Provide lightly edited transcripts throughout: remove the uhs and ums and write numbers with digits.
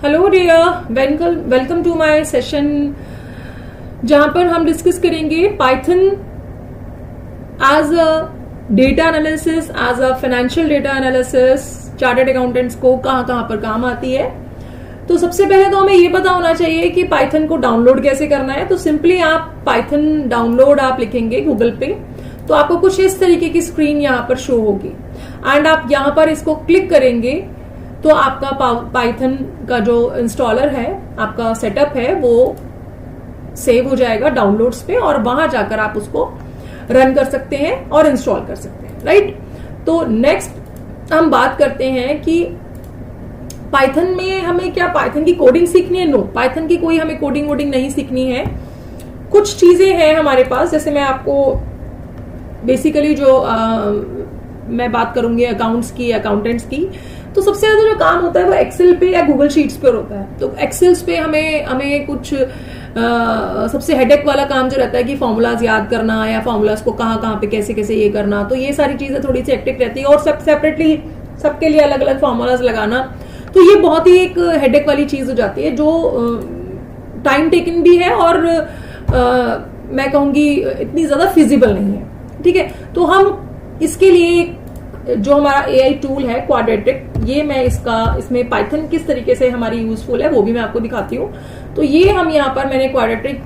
Hello dear, welcome to my session जहां पर हम डिस्कस करेंगे Python as a data analysis, as a financial data analysis. Chartered accountants को कहां पर काम आती है। तो सबसे पहले तो हमें ये पता होना चाहिए कि पाइथन को डाउनलोड कैसे करना है। तो सिंपली आप पाइथन डाउनलोड आप लिखेंगे गूगल पे, तो आपको कुछ इस तरीके की स्क्रीन यहाँ पर शो होगी एंड आप यहाँ पर इसको क्लिक करेंगे तो आपका पाइथन का जो इंस्टॉलर है, आपका सेटअप है, वो सेव हो जाएगा डाउनलोड्स पे और वहां जाकर आप उसको रन कर सकते हैं और इंस्टॉल कर सकते हैं, राइट। तो नेक्स्ट हम बात करते हैं कि पाइथन में हमें क्या पाइथन की कोडिंग सीखनी है। नो, पाइथन की कोई हमें कोडिंग वोडिंग नहीं सीखनी है। कुछ चीजें हैं हमारे पास, जैसे मैं आपको बेसिकली जो मैं बात करूंगी अकाउंट्स की, अकाउंटेंट्स की, तो सबसे ज्यादा जो काम होता है वो एक्सेल पे या गूगल शीट्स पे होता है। तो एक्सेल्स पे हमें कुछ सबसे हेडेक वाला काम जो रहता है कि फॉर्मूलाज याद करना या फॉर्मूलाज को कहाँ पे कैसे ये करना, तो ये सारी चीजें थोड़ी सी हेक्टिक रहती है और सब सेपरेटली सबके लिए अलग अलग फॉर्मूलाज लगाना, तो ये बहुत ही एक हेडेक वाली चीज हो जाती है जो टाइम टेकन भी है और मैं कहूंगी इतनी ज्यादा फिजिबल नहीं है, ठीक है। तो हम इसके लिए जो हमारा एआई टूल है क्वाड्रेटिक, ये मैं इसमें पाइथन किस तरीके से हमारी यूजफुल है वो भी मैं आपको दिखाती हूँ। तो ये हम यहाँ पर मैंने क्वाड्रेटिक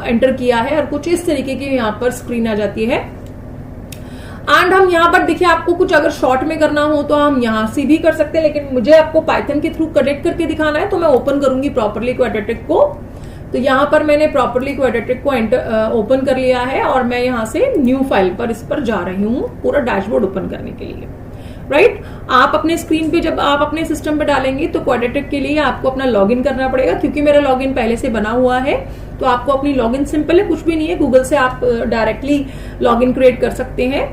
एंटर किया है और कुछ इस तरीके की यहाँ पर स्क्रीन आ जाती है एंड हम यहाँ पर देखिए, आपको कुछ अगर शॉर्ट में करना हो तो हम यहाँ से भी कर सकते हैं, लेकिन मुझे आपको पाइथन के थ्रू कनेक्ट करके दिखाना है तो मैं ओपन करूंगी प्रॉपरली क्वाड्रेटिक को। तो यहाँ पर मैंने प्रॉपरली क्वाड्रेटिक को ओपन कर लिया है और मैं यहाँ से न्यू फाइल पर इस पर जा रही हूँ पूरा डैशबोर्ड ओपन करने के लिए, राइट। आप अपने स्क्रीन पे जब आप अपने सिस्टम पे डालेंगे तो क्वाड्रेटिक के लिए आपको अपना लॉगिन करना पड़ेगा। क्योंकि मेरा लॉगिन पहले से बना हुआ है तो आपको अपनी लॉगिन सिंपल है, कुछ भी नहीं है, गूगल से आप डायरेक्टली लॉगिन क्रिएट कर सकते हैं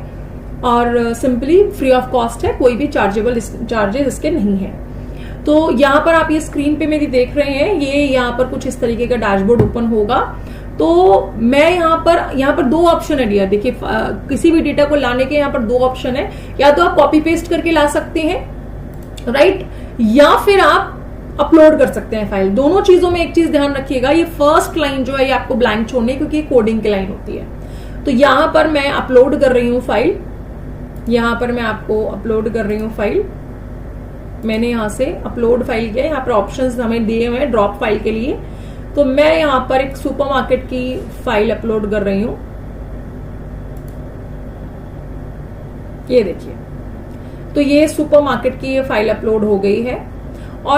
और सिंपली फ्री ऑफ कॉस्ट है, कोई भी चार्जेस इसके नहीं है। तो यहाँ पर आप ये स्क्रीन पे मेरी देख रहे हैं, ये यहाँ पर कुछ इस तरीके का डैशबोर्ड ओपन होगा। तो मैं यहाँ पर दो ऑप्शन है डियर, देखिए किसी भी डेटा को लाने के यहाँ पर दो ऑप्शन है, या तो आप कॉपी पेस्ट करके ला सकते हैं, राइट, या फिर आप अपलोड कर सकते हैं फाइल। दोनों चीजों में एक चीज ध्यान रखिएगा, ये फर्स्ट लाइन जो है ये आपको ब्लैंक छोड़नी है क्योंकि कोडिंग की लाइन होती है। तो यहाँ पर मैं अपलोड कर रही हूँ फाइल, यहाँ पर मैं आपको अपलोड कर रही हूँ फाइल। मैंने यहाँ से अपलोड फाइल किया, यहाँ पर ऑप्शंस हमें दिए हुए हैं ड्रॉप फाइल के लिए। तो मैं यहाँ पर एक सुपरमार्केट की फाइल अपलोड कर रही हूँ, ये देखिए। तो ये सुपरमार्केट की ये फाइल अपलोड हो गई है